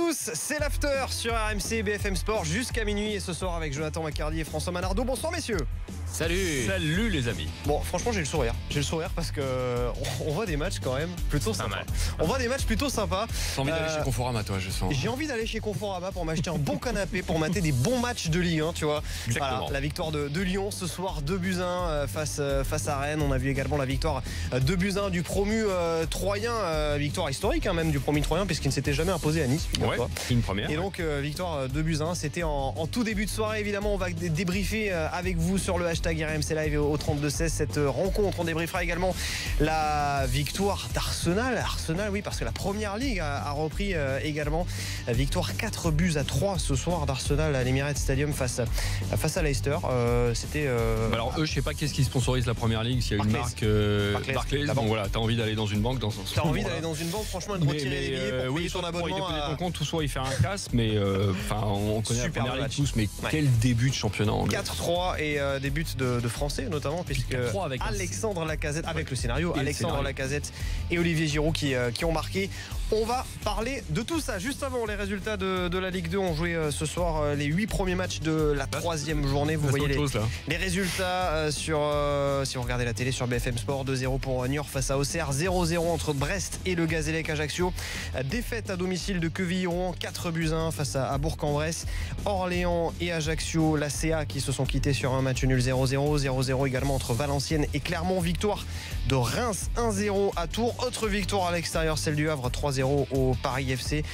tous, c'est l'after sur RMC BFM Sport jusqu'à minuit et ce soir avec Jonathan Macardy et François Manardo. Bonsoir messieurs. Salut. Salut les amis. Bon, franchement j'ai le sourire parce que on voit des matchs quand même plutôt sympas. On voit des matchs plutôt sympas. T'as envie d'aller chez Conforama toi, je sens. J'ai envie d'aller chez Conforama pour m'acheter un bon canapé pour mater des bons matchs de Ligue 1, tu vois. Exactement. Voilà, la victoire de Lyon ce soir 2-1 face à Rennes. On a vu également la victoire 2-1 du promu troyen, victoire historique même du promu troyen puisqu'il ne s'était jamais imposé à Nice. Ouais, une première. Et donc victoire 2-1, c'était en tout début de soirée. Évidemment on va débriefer avec vous sur le hashtag RMC Live au 32-16 cette rencontre. On débriefera également la victoire d'Arsenal. Arsenal oui, parce que la première ligue a repris également. Victoire 4-3 ce soir d'Arsenal à l'Emirates Stadium face à Leicester. C'était alors eux je sais pas qu'est-ce qui sponsorise la première ligue, s'il y a une marque Barclays. Donc voilà, t'as envie d'aller dans une banque T'as envie d'aller dans une banque, franchement, de retirer les billets pour payer ton abonnement. Il ton compte, ou soit il fait un casse, mais on connaît super la première ligue tous, mais ouais. Quel début de championnat anglais. 4-3 et des buts de Français notamment, puisque avec Alexandre Lacazette, avec le scénario, Alexandre Lacazette et Olivier Giroud qui ont marqué. On va parler de tout ça. Juste avant les résultats de la Ligue 2, on jouait ce soir les 8 premiers matchs de la 3e journée. Vous voyez les résultats si vous regardez la télé sur BFM Sport. 2-0 pour Niort face à Auxerre, 0-0 entre Brest et le Gazélec Ajaccio. Défaite à domicile de Quevilly-Rouen, 4-1 face à Bourg-en-Bresse. Orléans et Ajaccio, la CA qui se sont quittés sur un match nul 0-0. 0-0 également entre Valenciennes et Clermont. Victoire de Reims 1-0 à Tours. Autre victoire à l'extérieur, celle du Havre 3-0 au Paris FC.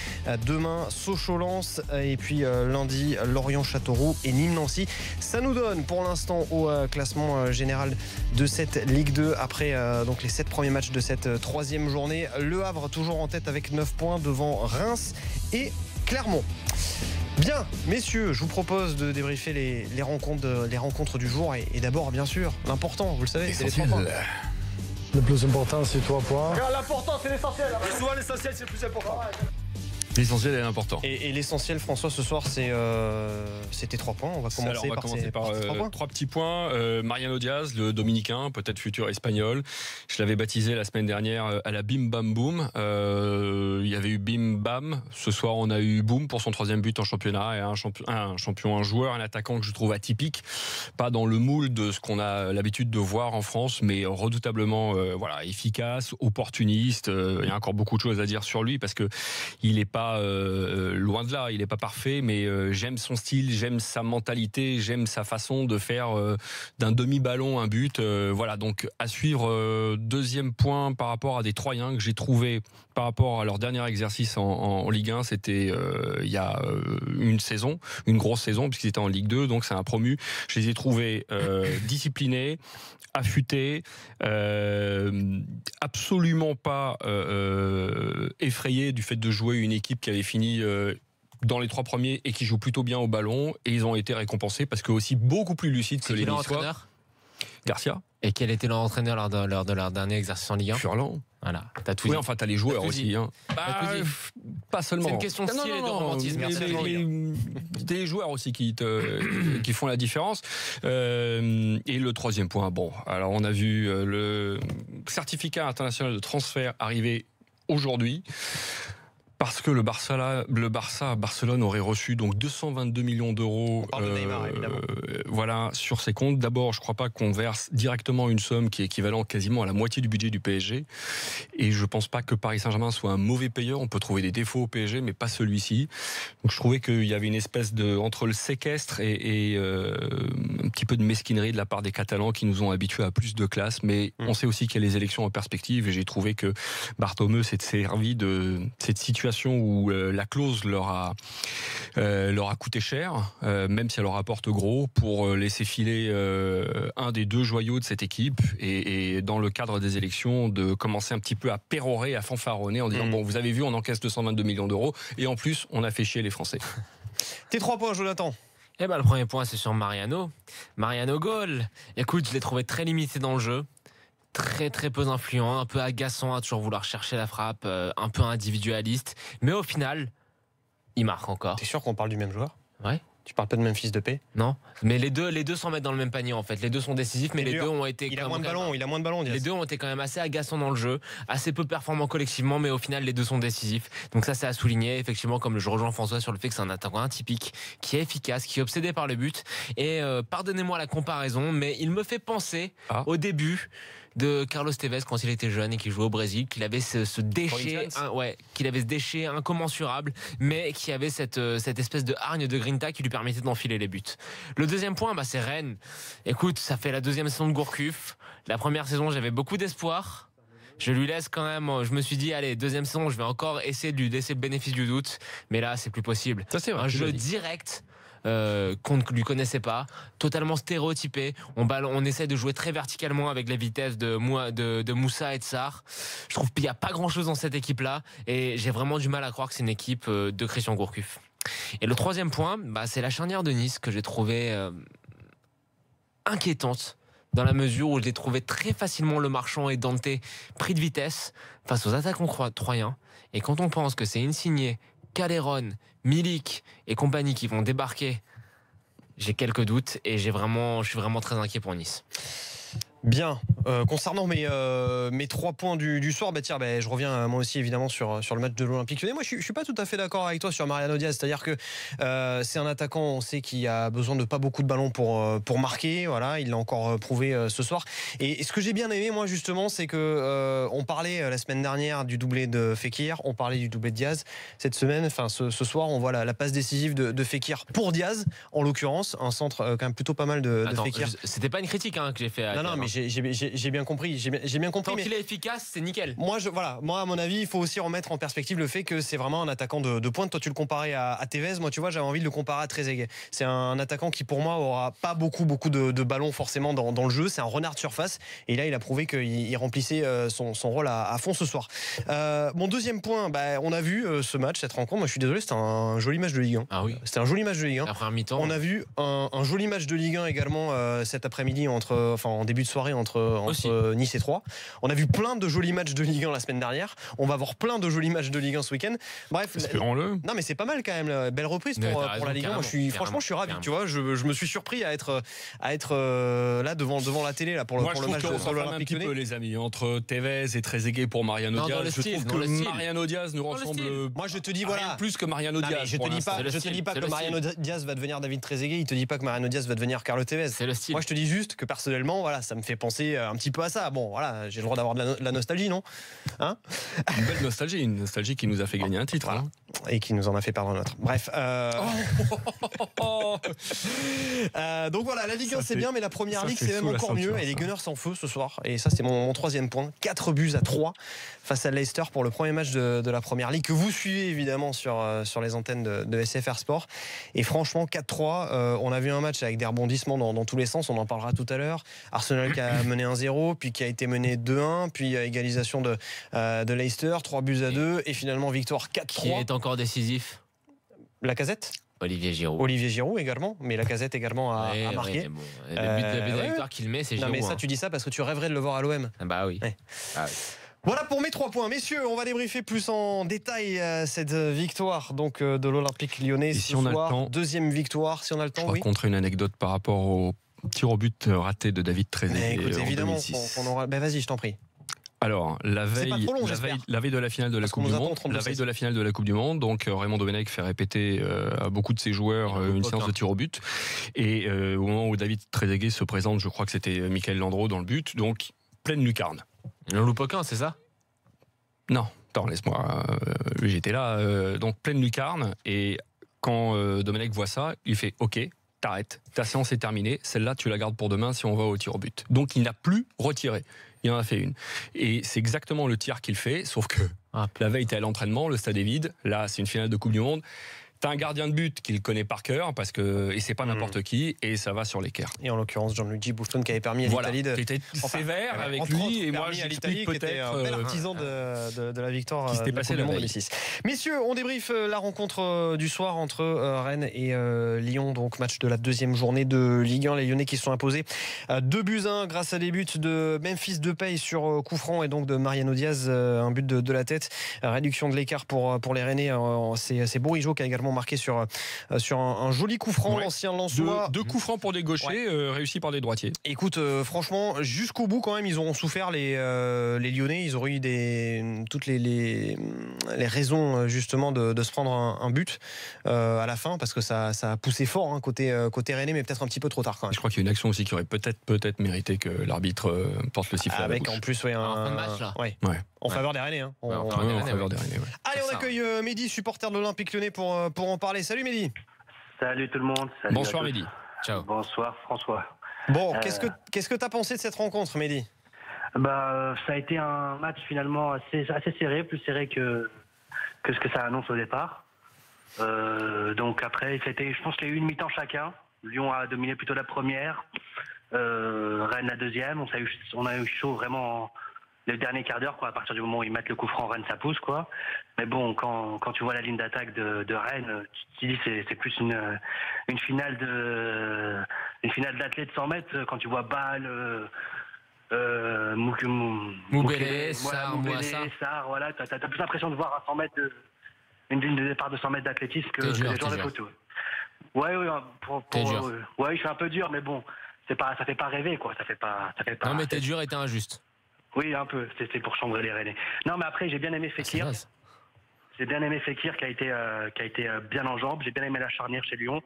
Demain Sochaux-Lens et puis lundi Lorient-Châteauroux et Nîmes-Nancy. Ça nous donne pour l'instant au classement général de cette Ligue 2 après donc les 7 premiers matchs de cette 3e journée. Le Havre toujours en tête avec 9 points devant Reims et Clermont. Bien, messieurs, je vous propose de débriefer les rencontres du jour et d'abord, bien sûr, l'important, vous le savez, c'est les 3 points. Le plus important, c'est 3 points. L'important, c'est l'essentiel. Souvent, l'essentiel, c'est le plus important. L'essentiel est important. Et l'essentiel, François, ce soir, c'était 3 points. On va commencer par 3 petits points. Mariano Diaz, le Dominicain, peut-être futur espagnol. Je l'avais baptisé la semaine dernière à la Bim Bam Boum. Il y avait eu Bim Bam. Ce soir, on a eu Boum pour son 3e but en championnat. Et un joueur, un attaquant que je trouve atypique. Pas dans le moule de ce qu'on a l'habitude de voir en France, mais redoutablement efficace, opportuniste. Il y a encore beaucoup de choses à dire sur lui parce que il n'est pas loin de là, il n'est pas parfait, mais j'aime son style, j'aime sa mentalité, j'aime sa façon de faire d'un demi-ballon un but. Voilà, donc à suivre. Deuxième point par rapport à des Troyens que j'ai trouvé par rapport à leur dernier exercice en Ligue 1, c'était il y a une grosse saison, puisqu'ils étaient en Ligue 2, donc c'est un promu. Je les ai trouvés disciplinés, affûtés, absolument pas effrayés du fait de jouer une équipe qui avait fini dans les 3 premiers et qui joue plutôt bien au ballon, et ils ont été récompensés parce que aussi beaucoup plus lucides que les Niçois. Garcia. Et quel était leur entraîneur lors de leur dernier exercice en Ligue 1? Furlan. Voilà, t'as tout dit. Oui, enfin, t'as les joueurs aussi. Hein. Pas seulement. C'est une question de style et de romantisme. C'est les joueurs aussi qui font la différence. Et le 3e point, bon, alors on a vu le certificat international de transfert arriver aujourd'hui. Parce que le Barça, Barcelone aurait reçu donc 222 millions d'euros. On parle de Neymar, évidemment. Voilà, sur ses comptes. D'abord, je ne crois pas qu'on verse directement une somme qui est équivalente quasiment à la moitié du budget du PSG. Et je ne pense pas que Paris Saint-Germain soit un mauvais payeur. On peut trouver des défauts au PSG, mais pas celui-ci. Donc je trouvais qu'il y avait une espèce entre le séquestre et un petit peu de mesquinerie de la part des Catalans qui nous ont habitués à plus de classe. Mais on sait aussi qu'il y a les élections en perspective. Et j'ai trouvé que Bartomeu s'est servi de cette situation où la clause leur a coûté cher, même si elle leur rapporte gros, pour laisser filer un des 2 joyaux de cette équipe et dans le cadre des élections de commencer un petit peu à pérorer, à fanfaronner en disant bon, vous avez vu, on encaisse 222 millions d'euros et en plus on a fait chier les Français. Tes 3 points, Jonathan. Le premier point, c'est sur Mariano Goal. Écoute, je l'ai trouvé très limité dans le jeu, très très peu influent, un peu agaçant à toujours vouloir chercher la frappe, un peu individualiste, mais au final il marque encore. T'es sûr qu'on parle du même joueur? Ouais. Tu parles pas de Memphis Depay? Non, mais les deux s'en mettent dans le même panier en fait. Les deux sont décisifs, mais les deux ont été. Il a moins de ballons. Les deux ont été quand même assez agaçants dans le jeu, assez peu performants collectivement, mais au final les deux sont décisifs. Donc ça c'est à souligner. Effectivement, comme je rejoins François sur le fait que c'est un attaquant atypique, qui est efficace, qui est obsédé par le but. Et pardonnez-moi la comparaison, mais il me fait penser au début de Carlos Tevez quand il était jeune et qu'il jouait au Brésil, qu'il avait ce déchet, qu'il avait ce déchet incommensurable, mais qui avait cette espèce de hargne de grinta qui lui permettait d'enfiler les buts. Le deuxième point, c'est Rennes. Écoute, ça fait la deuxième saison de Gourcuff. La première saison, j'avais beaucoup d'espoir. Je lui laisse quand même. Je me suis dit, allez, deuxième saison, je vais encore essayer de lui laisser le bénéfice du doute, mais là, c'est plus possible. Ça, c'est vrai, un jeu direct. Qu'on ne lui connaissait pas, totalement stéréotypé. On essaie de jouer très verticalement avec les vitesses de Moussa et de Sarr. Je trouve qu'il n'y a pas grand chose dans cette équipe-là et j'ai vraiment du mal à croire que c'est une équipe de Christian Gourcuff. Et le troisième point, c'est la charnière de Nice que j'ai trouvé inquiétante, dans la mesure où je l'ai trouvé très facilement le Marchand et Dante pris de vitesse face aux attaquants troyens. Et quand on pense que c'est Insigne, Calderon, Milik et compagnie qui vont débarquer, j'ai quelques doutes et je suis vraiment très inquiet pour Nice. Bien. Concernant mes 3 points du soir, je reviens moi aussi évidemment sur le match de l'Olympique Lyonnais. Moi, je suis pas tout à fait d'accord avec toi sur Mariano Diaz. C'est-à-dire que c'est un attaquant, on sait qu'il a besoin de pas beaucoup de ballons pour marquer. Voilà, il l'a encore prouvé ce soir. Et ce que j'ai bien aimé, moi justement, c'est que on parlait la semaine dernière du doublé de Fekir, on parlait du doublé de Diaz. Cette semaine, enfin ce soir, on voit la passe décisive de Fekir pour Diaz, en l'occurrence, un centre quand même plutôt pas mal de Fekir. C'était pas une critique que j'ai fait. Non, mais j'ai bien compris. J'ai bien compris. Tant qu'il est efficace, c'est nickel. Moi, à mon avis, il faut aussi remettre en perspective le fait que c'est vraiment un attaquant de pointe. Toi, tu le comparais à Tevez. Moi, tu vois, j'avais envie de le comparer à Trezeguet. C'est un attaquant qui, pour moi, aura pas beaucoup de ballons forcément dans le jeu. C'est un renard de surface. Et là, il a prouvé qu'il remplissait son rôle à fond ce soir. Mon deuxième point, on a vu ce match, cette rencontre. Moi, je suis désolé, c'était un joli match de Ligue 1. Ah oui. C'était un joli match de Ligue 1. La première mi-temps. On a vu un joli match de Ligue 1 également cet après-midi en début de soirée entre Nice et Troyes. On a vu plein de jolis matchs de Ligue 1 la semaine dernière. On va voir plein de jolis matchs de Ligue 1 ce week-end. Bref, espérons-le. Non, mais c'est pas mal quand même. Belle reprise pour la Ligue 1. Moi, franchement, je suis ravi. Tu vois, je me suis surpris à être là devant la télé là pour le match de l'Olympique Lyonnais. Les amis, entre Tevez et Trezeguet pour Mariano Diaz, je trouve que Mariano Diaz nous ressemble. Moi, je te dis plus que Mariano Diaz. Je te dis pas que Mariano Diaz va devenir David Trezeguet. Il te dit pas que Mariano Diaz va devenir Carlos Tevez. C'est le style. Moi, je te dis juste que personnellement, voilà, ça me fait penser un petit peu à ça. Bon, voilà, j'ai le droit d'avoir de la nostalgie, non? Une belle nostalgie, une nostalgie qui nous a fait gagner un titre. Voilà. Et qui nous en a fait perdre un autre. Bref. Donc voilà, la Ligue 1 c'est bien, mais la Première Ligue c'est même encore mieux. Et les Gunners s'en feu ce soir. Et ça c'est mon troisième point. 4-3 face à Leicester pour le premier match de la Première Ligue que vous suivez évidemment sur les antennes de SFR Sport. Et franchement 4-3, on a vu un match avec des rebondissements dans tous les sens. On en parlera tout à l'heure. Arsenal qui a mené 1-0, puis qui a été mené 2-1, puis égalisation de Leicester, 3-2 et finalement victoire 4-3. Qui est encore décisif? Lacazette? Olivier Giroud également, mais Lacazette également a marqué. Mais bon, le but de la victoire qu'il met, c'est Giroud. Non mais ça tu dis ça parce que tu rêverais de le voir à l'OM. Bah oui. Ouais. Voilà pour mes 3 points. Messieurs, on va débriefer plus en détail cette victoire donc de l'Olympique Lyonnais ce soir. Deuxième victoire, si on a le temps. Je raconterai une anecdote par rapport au tir au but raté de David Trezeguet. Écoute, évidemment, vas-y, je t'en prie. Alors, la veille de la finale de la Coupe du Monde, donc Raymond Domenech fait répéter à beaucoup de ses joueurs une séance de tir au but. Et au moment où David Trezeguet se présente, je crois que c'était Michael Landreau dans le but, donc pleine lucarne. Il en loupe aucun, c'est ça? Non, attends, laisse-moi. J'étais là, donc pleine lucarne. Et quand Domenech voit ça, il fait OK. T'arrêtes, ta séance est terminée, celle-là tu la gardes pour demain si on va au tir au but. Donc il n'a plus retiré, il en a fait une. Et c'est exactement le tir qu'il fait, sauf que la veille t'es à l'entraînement, le stade est vide, là c'est une finale de Coupe du Monde. T'as un gardien de but qu'il connaît par cœur et c'est pas n'importe qui et ça va ça va l'équerre. Et en l'occurrence Gianluigi Buffon qui avait permis à l'Italie qui était sévère avec lui et moi l'Italie qui était un bel artisan de la victoire qui s'était passé la veille. Messieurs, on débriefe la rencontre du soir entre Rennes et Lyon, donc match de la deuxième journée de Ligue 1. Les Lyonnais qui se sont imposés 2-1 grâce à des buts de Memphis Depay sur coup franc et donc de Mariano Diaz, un but de la tête. Réduction de l'écart pour les Rennais, c'est Bourigeaud qui a également effectivement marqué sur un joli coup franc, l'ancien Lensois. Deux coups francs pour des gauchers, réussis par des droitiers. Écoute, franchement, jusqu'au bout quand même, ils auront souffert les Lyonnais. Ils auraient eu toutes les raisons justement de se prendre un but à la fin, parce que ça a poussé fort côté rennais, mais peut-être un petit peu trop tard quand même. Je crois qu'il y a une action aussi qui aurait peut-être mérité que l'arbitre porte le sifflet. Avec en plus un fin de match là. En faveur des Rennais. En faveur des Rennais. Allez, on accueille Mehdi, supporter de l'Olympique Lyonnais, pour en parler. Salut Mehdi. Salut tout le monde. Salut. Bonsoir Mehdi. Ciao. Bonsoir François. Bon, qu'est-ce que tu as pensé de cette rencontre, Mehdi? Ça a été un match finalement assez serré, plus serré que ce que ça annonce au départ. Donc après, je pense qu'il y a eu une mi-temps chacun. Lyon a dominé plutôt la première, Rennes la deuxième. On a eu chaud vraiment le dernier quart d'heure, quoi. À partir du moment où ils mettent le coup franc, Rennes ça pousse, quoi. Mais bon, quand tu vois la ligne d'attaque de Rennes, tu te dis c'est plus une finale d'athlètes 100 mètres. Quand tu vois Bâle, Moubélé, Sarr, voilà, t'as plus l'impression de voir à 100 mètres une ligne de départ de 100 mètres d'athlétisme que les gens de photo. Ouais, je suis un peu dur, mais bon, ça fait pas rêver, quoi. Ça fait pas. Non, mais t'es dur et t'es injuste. Oui, un peu. C'était pour chambrer les Rennais. Non, mais après, j'ai bien aimé Fekir. J'ai bien aimé Fekir qui a été bien en jambes. J'ai bien aimé la charnière chez Lyon.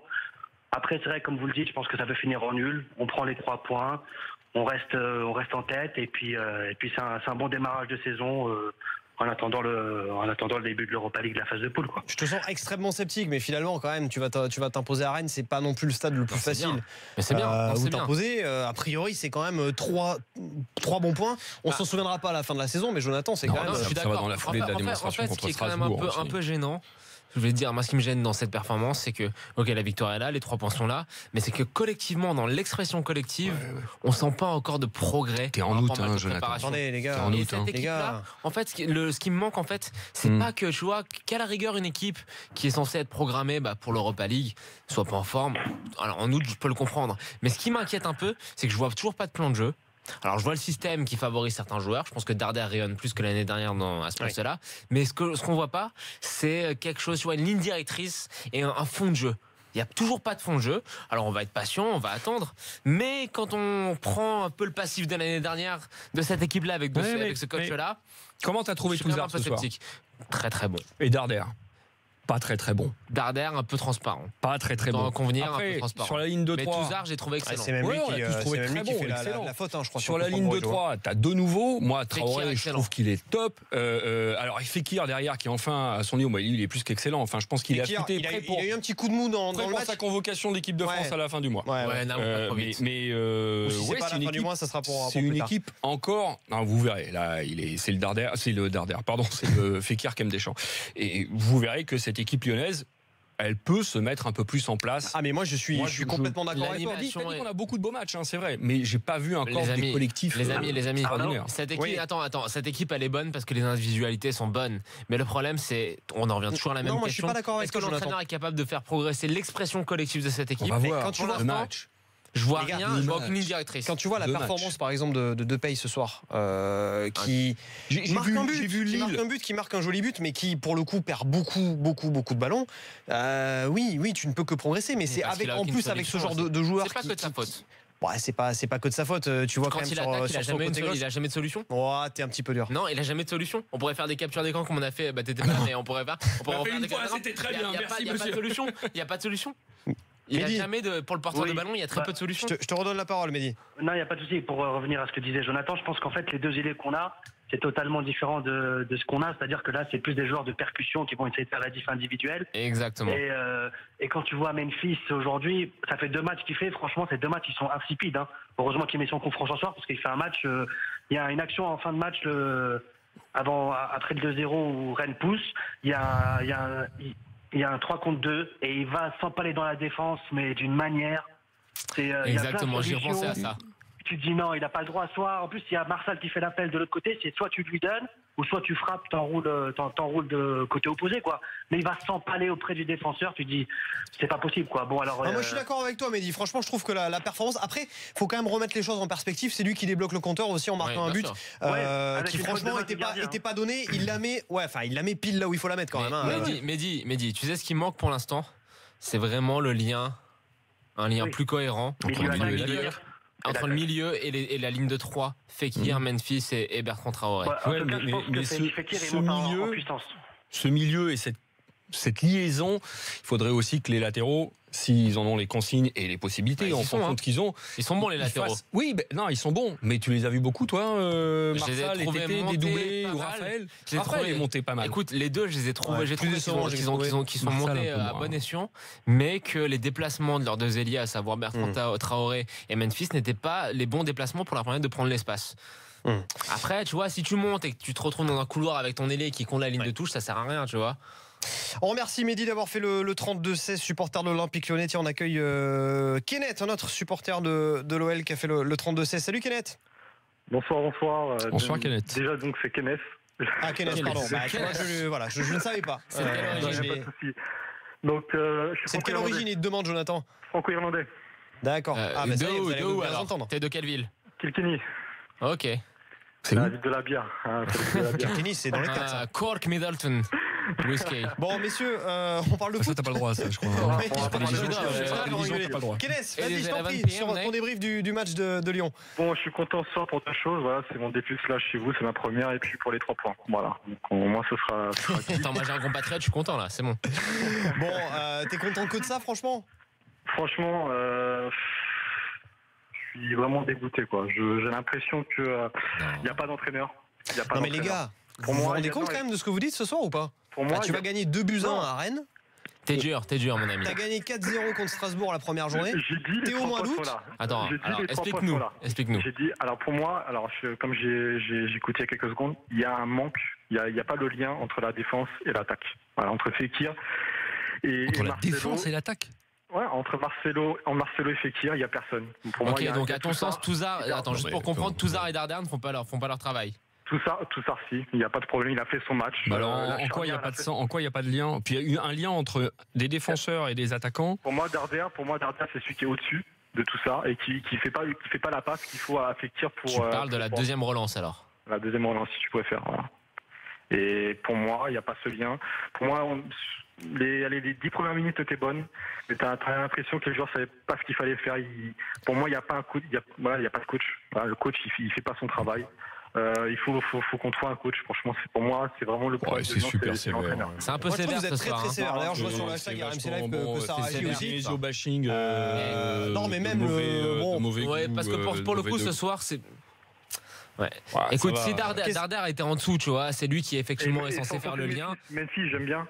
Après, c'est vrai, comme vous le dites, je pense que ça peut finir en nul. On prend les 3 points. On reste en tête. Et puis c'est un bon démarrage de saison. En attendant le début de l'Europa League, la phase de poule, quoi. Je te sens extrêmement sceptique, mais finalement quand même tu vas t'imposer à Rennes, c'est pas non plus le stade le plus facile. Mais c'est bien. Où t'imposer. A priori c'est quand même 3 bons points. On s'en souviendra pas à la fin de la saison, mais Jonathan, c'est quand même. Je suis d'accord. Ça va dans la foulée de la démonstration contre Strasbourg. Ce qui est quand même un peu gênant. Je vais te dire, moi, ce qui me gêne dans cette performance, c'est que, ok, la victoire est là, les 3 points sont là, mais c'est que collectivement, dans l'expression collective, on sent pas encore de progrès. T'es en août, Jonathan. Attendez, les gars. Et cette équipe-là, en fait, ce qui me manque, en fait, c'est pas que, tu vois, qu'à la rigueur, une équipe qui est censée être programmée pour l'Europa League soit pas en forme. Alors, en août, je peux le comprendre. Mais ce qui m'inquiète un peu, c'est que je vois toujours pas de plan de jeu. Alors je vois le système qui favorise certains joueurs. Je pense que Darder rayonne plus que l'année dernière à ce poste-là. Mais ce qu'on voit pas, c'est quelque chose, tu vois, une ligne directrice et un fond de jeu. Il n'y a toujours pas de fond de jeu. Alors on va être patient, on va attendre. Mais quand on prend un peu le passif de l'année dernière de cette équipe-là avec ce coach-là, comment t'as trouvé Touzard ce soir? Très très bon. Et Darder? Pas très bon. Darder un peu transparent. Pas très bon. Convenir, après, un peu transparent. Sur la ligne de 3. Mais Touzard, j'ai trouvé excellent. C'est même lui qui fait la faute, je crois. Sur la ligne de 3, t'as de nouveau. Moi, Traoré, je trouve qu'il est top. Alors, Fekir derrière, qui enfin à son niveau, il est plus qu'excellent. Enfin, je pense qu'il a affûté. Il a eu un petit coup de mou dans le match. Sa convocation de l'équipe de France à la fin du mois. Mais si c'est pas à la fin du mois, ça sera pour. C'est une équipe encore. Non, vous verrez. Là, c'est le Darder. C'est le Fekir qui aime Deschamps. Et vous verrez que cette équipe lyonnaise, elle peut se mettre un peu plus en place. Ah mais moi je suis complètement d'accord avec toi. On a beaucoup de beaux matchs, c'est vrai, mais j'ai pas vu encore des collectifs. Les amis, cette équipe, cette équipe elle est bonne parce que les individualités sont bonnes. Mais le problème c'est, on en revient toujours à la même question. Moi je suis pas d'accord avec toi. Est-ce que l'entraîneur est capable de faire progresser l'expression collective de cette équipe? On va voir. Quand tu vois le match. Je vois rien, je vois aucune ligne directrice. Quand tu vois la performance par exemple de Depay ce soir, qui marque un but, qui marque un joli but, mais qui pour le coup perd beaucoup de ballons. Oui, tu ne peux que progresser, mais c'est avec ce genre de joueur. C'est pas que de sa faute. Ouais, c'est pas que de sa faute. Tu vois quand même il a jamais de solution. Oh, t'es un petit peu dur. Non, il a jamais de solution. On pourrait faire des captures d'écran comme on a fait. T'étais pas là, mais on pourrait faire. C'était très bien. Il n'y a pas de solution. Il n'y a pas de solution. Il n'y a jamais pour le porteur de ballon, il y a très peu de solutions. Je te redonne la parole, Mehdi. Non, il n'y a pas de souci. Pour revenir à ce que disait Jonathan, je pense qu'en fait, les deux idées qu'on a, c'est totalement différent de ce qu'on a. C'est-à-dire que là, c'est plus des joueurs de percussion qui vont essayer de faire la diff individuelle. Exactement. Et quand tu vois Memphis aujourd'hui, ça fait 2 matchs qu'il fait. Franchement, ces 2 matchs, ils sont insipides. Heureusement qu'il met son coup franc ce soir parce qu'il fait un match. Il y a une action en fin de match après le 2-0 où Rennes pousse. Il y a un 3 contre 2 et il va s'empaler dans la défense, mais d'une manière. Exactement, j'y repensais à ça. tu te dis non, il n'a pas le droit. Soit, en plus, il y a Marsal qui fait l'appel de l'autre côté, c'est soit tu lui donnes, ou soit tu frappes, t'enroules de côté opposé, quoi. Mais il va s'empaler auprès du défenseur, tu te dis, c'est pas possible, quoi. Bon, alors. Moi, je suis d'accord avec toi, Mehdi. Franchement, je trouve que la performance. Après, faut quand même remettre les choses en perspective. C'est lui qui débloque le compteur aussi en marquant un but qui, franchement, était pas donné. Il la met pile là où il faut la mettre quand même. Hein. Mehdi, tu sais ce qui manque pour l'instant? C'est vraiment le lien, un lien plus cohérent entre le milieu et la ligne de 3, Fekir, Memphis et Bertrand Traoré. Mais ce milieu et cette liaison, il faudrait aussi que les latéraux, s'ils en ont les consignes et les possibilités, en fonction de ce qu'ils ont. Ils sont bons, les latéraux. Oui, non, ils sont bons. Mais tu les as vus beaucoup, toi, Marsal, et Tété, dédoublés, ou Raphaël. Raphaël est monté pas mal. Écoute, les deux, je les ai trouvés. J'ai trouvé qu'ils sont montés à bon escient, mais que les déplacements de leurs deux ailiers, à savoir Bertrand Traoré et Memphis, n'étaient pas les bons déplacements pour leur permettre de prendre l'espace. Après, tu vois, si tu montes et que tu te retrouves dans un couloir avec ton ailier qui compte la ligne de touche, ça sert à rien, tu vois. On remercie Mehdi d'avoir fait le 32-16, supporter de l'Olympique Lyonnais. Tiens, on accueille Kenneth, un autre supporter de l'OL qui a fait le 32-16. Salut Kenneth. Bonsoir. Bonsoir Kenneth. Déjà, donc c'est Kenneth. Ah, Kenneth, pardon. Je ne savais pas. C'est donc, c'est de quelle origine il te demande, Jonathan? Franco-irlandais. D'accord. De où alors? T'es de quelle ville? Kilkenny. Ok. C'est la ville de la bière. Kilkenny, c'est dans les têtes. Cork Middleton. Whisky. Bon, messieurs, on parle de foot. Ça, t'as pas le droit, ça, je crois. Kenneth, vas-y, je t'en prie, sur ton débrief du match de Lyon. Bon, je suis content ce soir pour deux choses. Voilà, c'est mon début slash chez vous, c'est ma première, et puis pour les 3 points. Voilà. Donc, moi, ce sera. Attends, moi j'ai un compatriote, je suis content là, c'est bon. Bon, t'es content que de ça, franchement? Franchement, je suis vraiment dégoûté, quoi. J'ai l'impression qu'il n'y a pas d'entraîneur. Non, mais les gars, vous vous rendez compte quand même de ce que vous dites ce soir ou pas? Pour moi, tu vas gagner 2-1 à Rennes. T'es dur, mon ami. T'as gagné 4-0 contre Strasbourg la première journée. T'es au mois d'août. Attends, explique-nous. J'ai dit, alors pour moi, comme j'ai écouté il y a quelques secondes, il y a un manque, il n'y a pas le lien entre la défense et l'attaque. Voilà, entre Fekir et entre la Marcelo, défense et l'attaque. Ouais, entre Marcelo et Fekir, il n'y a personne. Pour moi, donc à ton sens, Touzard, attends, juste pour comprendre, Touzard et Dardenne ne font pas leur travail. Tout ça, si, il n'y a pas de problème, il a fait son match. Bah alors, en quoi il n'y a pas de lien? Puis il y a eu un lien entre des défenseurs et des attaquants. Pour moi, Dardenne, c'est celui qui est au-dessus de tout ça et qui fait pas la passe qu'il faut à Fekir pour. Tu parles de la deuxième relance alors. La deuxième relance, si tu pouvais faire. Voilà. Et pour moi, il n'y a pas ce lien. Pour moi, les 10 premières minutes étaient bonnes, mais tu as l'impression que les joueurs ne savaient pas ce qu'il fallait faire. Pour moi, il n'y a pas un coach. Il y a pas de coach. Voilà, le coach, il fait pas son travail. Il faut qu'on trouve un coach. Franchement, pour moi, c'est vraiment le problème. C'est super sévère. C'est un peu sévère. Vous êtes très sévère. D'ailleurs, je vois sur le hashtag RMC Live que ça réagit aussi. C'est bashing. Non, mais même le mauvais. Ouais, parce que pour le coup, ce soir, c'est. Ouais. Écoute, si Dardar était en dessous, tu vois, c'est lui qui effectivement est censé faire le lien. Memphis, j'aime bien.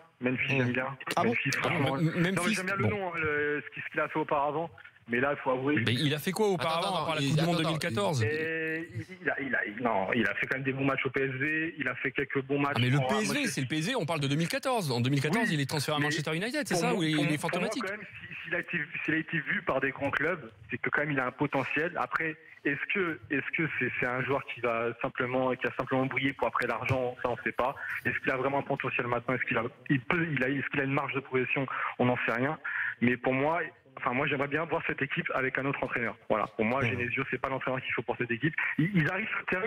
Ah bon? J'aime bien le nom, ce qu'il a fait auparavant. Mais là, il faut avouer. Mais il a fait quoi auparavant, à part la Coupe du Monde 2014? Il a fait quand même des bons matchs au PSG. Il a fait quelques bons matchs. Mais le PSV, c'est le PSV, on parle de 2014. En 2014, il est transféré à Manchester United, c'est ça? Ou il est fantomatique? S'il a été vu par des grands clubs, c'est que quand même il a un potentiel. Après, est-ce que c'est un joueur qui a simplement brillé pour après l'argent? Ça, on ne sait pas. Est-ce qu'il a vraiment un potentiel maintenant? Est-ce qu'il a une marge de progression? On n'en sait rien. Mais pour moi. Enfin, moi, j'aimerais bien voir cette équipe avec un autre entraîneur. Voilà. Pour moi, Genesio, c'est pas l'entraîneur qu'il faut pour cette équipe. Ils arrivent sur le terrain,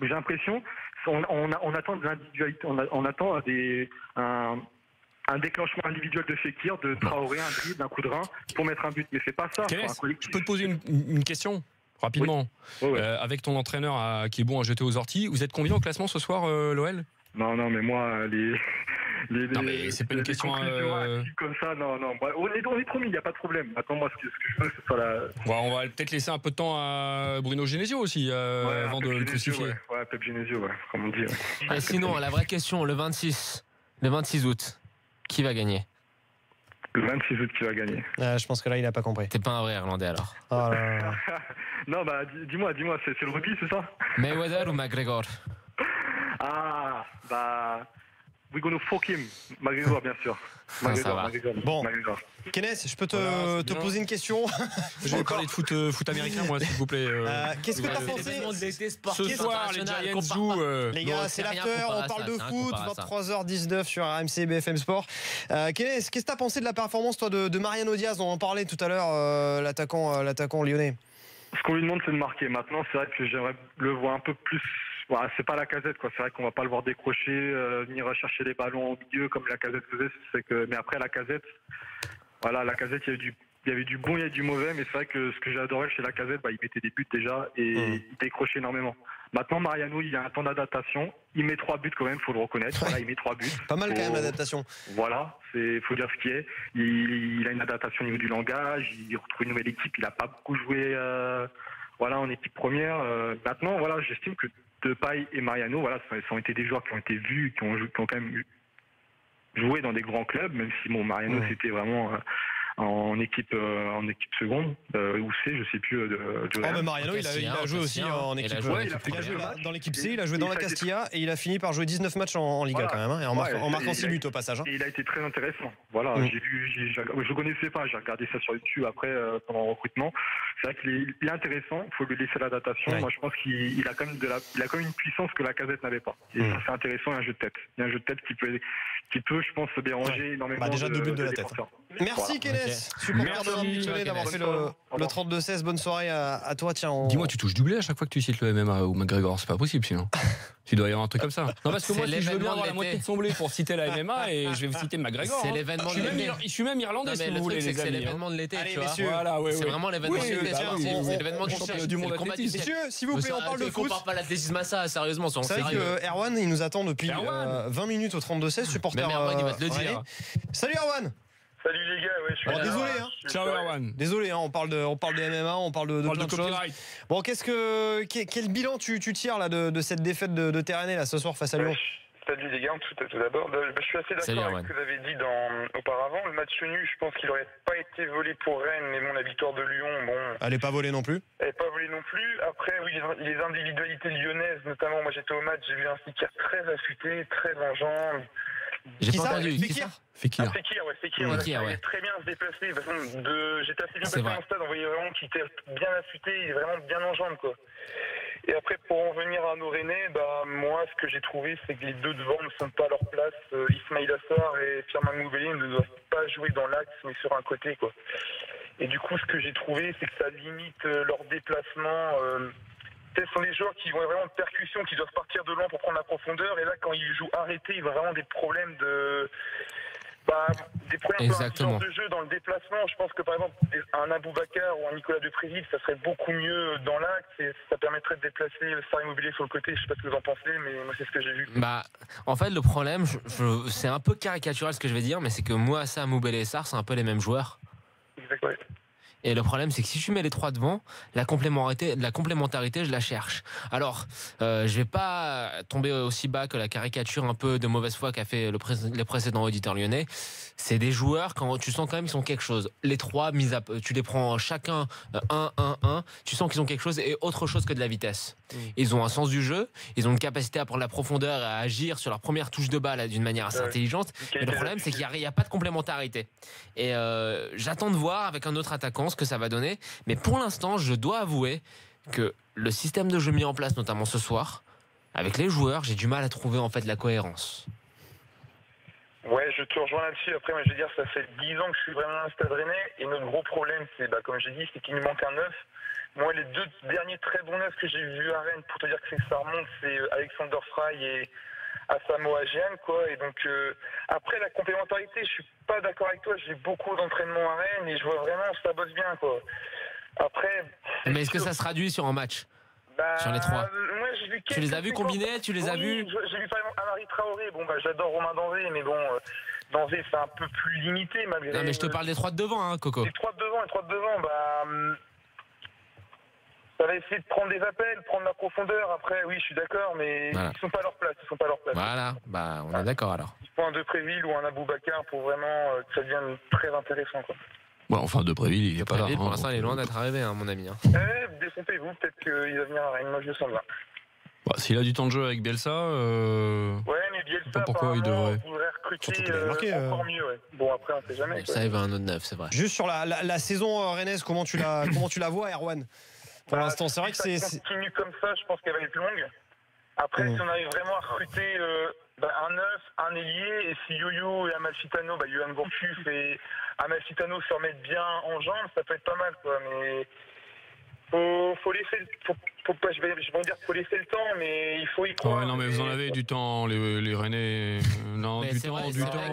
j'ai l'impression, on attend de l'individualité, on attend un déclenchement individuel de Fekir, de Traoré, un dribble, d'un coup de rein pour mettre un but. Mais c'est pas ça. Je peux te poser une question rapidement. Oui. Avec ton entraîneur qui est bon à jeter aux orties, vous êtes combien au classement ce soir, l'OL? Non, mais moi, non, mais c'est pas une question comme ça, non. On est promis, il n'y a pas de problème. Attends, moi, ce que je veux, c'est soit la. Ouais, on va peut-être laisser un peu de temps à Bruno Genesio aussi, avant de le crucifier. Ouais, Pep Genesio, comme on dit. Ouais. Et sinon, la vraie question, le 26 août, qui va gagner? Le 26 août, qui va gagner? Je pense que là, il n'a pas compris. T'es pas un vrai Irlandais alors? Oh là là. Non, bah, dis-moi, c'est le rugby, c'est ça? Mayweather ou McGregor? Ah, bah. we're gonna fuck him. McGregor, bien sûr. McGregor. Bon. Kenneth, je peux te poser une question? Je vais parler de foot américain, moi, s'il vous plaît. Qu'est-ce que t'as pensé Ce soir, les Giants jouent. Les gars, c'est l'after, on parle de foot, 23h19 sur RMC BFM Sport. Kenneth, qu'est-ce que t'as pensé de la performance, toi, de Mariano Diaz? On en parlait tout à l'heure, l'attaquant lyonnais. Ce qu'on lui demande, c'est de marquer. Maintenant, c'est vrai que j'aimerais le voir un peu plus. Voilà, c'est pas la Casette, quoi. C'est vrai qu'on va pas le voir décrocher, venir chercher les ballons au milieu comme la Casette faisait. Mais après, la Casette, il y avait du bon, il y avait du mauvais. Mais c'est vrai que ce que j'ai adoré chez la Casette, il mettait des buts déjà et il décrochait énormément. Maintenant, Mariano, il y a un temps d'adaptation. Il met 3 buts quand même, faut le reconnaître. Voilà, il met 3 buts. Pas mal quand même l'adaptation. Voilà, faut dire ce qui est. Il a une adaptation au niveau du langage. Il retrouve une nouvelle équipe. Il a pas beaucoup joué, en équipe première. Maintenant, voilà, j'estime que Depay et Mariano, ça ont été des joueurs qui ont été vus, qui ont quand même joué dans des grands clubs, même si Mariano c'était vraiment en équipe seconde ou C, je sais plus mais Mariano il a joué aussi en équipe. Il a joué dans l'équipe C, il a joué dans la Castilla et il a fini par jouer 19 matchs en Liga quand même, et en marquant 6 buts au passage. Et il a été très intéressant. Voilà, je connaissais pas, j'ai regardé ça sur YouTube après pendant le recrutement. C'est vrai qu'il est intéressant, il faut lui laisser l'adaptation. Moi je pense qu'il a quand même une puissance que la Casette n'avait pas. Et ça c'est intéressant, il y a un jeu de tête. Il y a un jeu de tête qui peut je pense se déranger énormément. Déjà 2 buts de la tête. Merci Kenneth. Supporter de l'Armituné d'avoir fait le 32-16. Bonne soirée à toi. Tiens, dis-moi, tu touches doublé à chaque fois que tu cites le MMA ou McGregor? C'est pas possible sinon. Tu dois y avoir un truc comme ça. Non, parce que moi, si je veux bien avoir la moitié de son blé pour citer la MMA, et je vais citer McGregor. C'est l'événement de l'été. Je suis même irlandais, si vous voulez, les amis. C'est l'événement de l'été, tu vois. Voilà, c'est vraiment l'événement de l'été. C'est l'événement du monde athlétisme. Messieurs, s'il vous plaît, on parle de foot. On compare pas l'athlétisme à ça, sérieusement. C'est vrai que Erwan, il nous attend depuis 20 minutes au 32-16. Supporter. Même Erwan, il va te le dire. Salut Erwan. Salut les gars, je suis là. Désolé, Ciao Erwan. Désolé, on parle de MMA, on parle de plein de choses. Bon, quel bilan tu tires là de cette défaite de Terranais là ce soir face à Lyon? Salut les gars, tout d'abord, je suis assez d'accord avec ce que vous avez dit auparavant. Le match nul, je pense qu'il n'aurait pas été volé pour Rennes, mais la victoire de Lyon, elle n'est pas volée non plus. Elle n'est pas volée non plus. Après, oui, les individualités lyonnaises, notamment, moi j'étais au match, j'ai vu un Fekir très affûté, très vengeant. J'ai pas entendu. Fekir, il est très bien à se déplacer. De toute façon, j'étais assez bien passé dans le stade, on voyait vraiment qu'il était bien affûté, il est vraiment bien en jambes, quoi. Et après, pour en venir à nos Rennais, moi, ce que j'ai trouvé, c'est que les deux devant ne sont pas à leur place. Ismaïla Sarr et Firmin Moubelli ne doivent pas jouer dans l'axe, mais sur un côté, quoi. Et du coup, ce que j'ai trouvé, c'est que ça limite leur déplacement. Ce sont des joueurs qui vont vraiment de percussion, qui doivent partir de loin pour prendre la profondeur. Et là, quand ils jouent arrêtés, ils ont vraiment des problèmes de jeu dans le déplacement. Je pense que par exemple un Aboubacar ou un Nicolas Depréville, ça serait beaucoup mieux dans l'axe et ça permettrait de déplacer Sarr Immobilier sur le côté. Je sais pas ce que vous en pensez, mais moi c'est ce que j'ai vu. En fait le problème, c'est un peu caricatural ce que je vais dire, mais c'est que moi, Sam, Moubelé et Sarr, c'est un peu les mêmes joueurs. Exactement. Et le problème, c'est que si tu mets les trois devant, la complémentarité, je la cherche. Alors, je vais pas tomber aussi bas que la caricature un peu de mauvaise foi qu'a fait le précédent auditeur lyonnais. C'est des joueurs, quand tu sens quand même qu'ils ont quelque chose. Les trois, tu les prends chacun 1-1-1, tu sens qu'ils ont quelque chose et autre chose que de la vitesse. Ils ont un sens du jeu, ils ont une capacité à prendre la profondeur et à agir sur leur première touche de balle d'une manière assez intelligente. Mais le problème, c'est qu'il n'y a pas de complémentarité. Et j'attends de voir avec un autre attaquant ce que ça va donner. Mais pour l'instant, je dois avouer que le système de jeu mis en place, notamment ce soir, avec les joueurs, j'ai du mal à trouver en fait la cohérence. Ouais, je te rejoins là-dessus. Après, moi, je veux dire, ça fait 10 ans que je suis vraiment à un Stade Rennais. Et notre gros problème, c'est, comme j'ai dit, c'est qu'il nous manque un neuf. Moi, les deux derniers très bons neufs que j'ai vus à Rennes, pour te dire que ça remonte, c'est Alexander Frey et Asamoah Gyan, quoi. Et donc, après, la complémentarité, je suis pas d'accord avec toi. J'ai beaucoup d'entraînement à Rennes et je vois vraiment que ça bosse bien, quoi. Après. Mais est-ce que ça se traduit sur un match? Sur les trois. Moi, j'ai vu tu les as vus combinés? Tu les as vus? J'ai vu par exemple Amari Traoré. J'adore Romain Danzé, mais Danzé, c'est un peu plus limité malgré. Non, mais je te parle des trois de devant, Coco. Les trois de devant, ça va essayer de prendre des appels, prendre la profondeur. Après, oui, je suis d'accord, mais ils sont pas à leur place. Voilà, on est d'accord alors. Il faut un Depréville ou un Aboubacar pour vraiment que ça devienne très intéressant, quoi. Enfin, Depréville, il n'y a pas là. Pour l'instant, il est loin d'être arrivé, mon ami. Détrompez-vous, peut-être qu'il va venir à Rennes. Moi, je le sens bien. S'il a du temps de jeu avec Bielsa. Ouais, mais Bielsa, pas pourquoi il devrait. Surtout qu'il avait marqué. Encore mieux, ouais. Bon, après, on sait jamais. Ça, il va un autre 9, c'est vrai. Juste sur la saison rennaise, comment tu la vois, Erwan? Pour l'instant, c'est vrai que c'est. Si ça continue comme ça, je pense qu'elle va être longue. Après, si on arrive vraiment à recruter un 9, un ailier, et si Yo-Yo et Amalfitano, Yohan Gourcuff et Amalfitano se remettent bien en jambes, ça peut être pas mal, quoi. Mais faut laisser, je vais dire faut laisser le temps, mais il faut y croire. Ouais, non, mais vous en avez du temps, les Rennais. Non, mais du temps.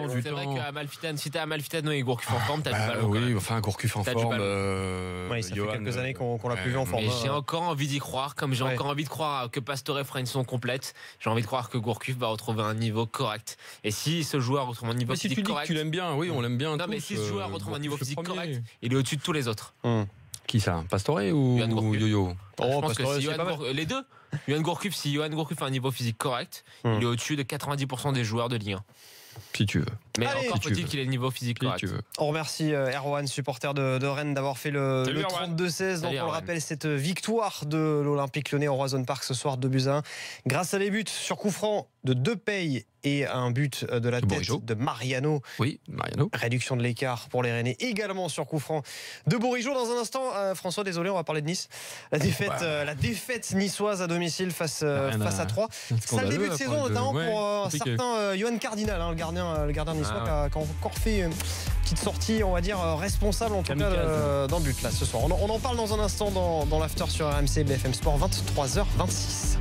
C'est vrai que si t'as Amalfitano et Gourcuff en forme, t'as du ballon. Oui, enfin, Gourcuff en forme. Oui, ça fait quelques années qu'on l'a plus vu en forme. Mais j'ai encore envie d'y croire, comme j'ai encore envie de croire que Pastore fera une saison complète. J'ai envie de croire que Gourcuff va retrouver un niveau correct. Et si ce joueur retrouve un niveau physique correct. Si tu l'aimes bien, oui, on l'aime bien. Non, mais si ce joueur retrouve un niveau physique correct, il est au-dessus de tous les autres. Qui ça? Pastore ou Yo-Yo? Je pense que si les deux. Yohan Gourcuff, si Yohan Gourcuff a un niveau physique correct, il est au-dessus de 90% des joueurs de Ligue 1. Si tu veux. Mais encore faut-il qu'il ait le niveau physique correct. On remercie Erwan, supporter de Rennes, d'avoir fait le 32-16. Donc on le rappelle, cette victoire de l'Olympique Lyonnais au Roazhon Park ce soir, 2-1. Grâce à des buts sur coup franc de Depay et un but de la tête de Mariano. Oui, Mariano. Réduction de l'écart pour les Rennais. Également sur coup franc de Bourigeaud. Dans un instant, François, désolé, on va parler de Nice. La défaite niçoise à domicile face à 3. C'est le début de saison, notamment pour un certain Johan Cardinal, le gardien niçois, qui a encore fait une petite sortie, on va dire, responsable en tout cas dans le but là ce soir. On en parle dans un instant dans l'after sur RMC BFM Sport, 23h26.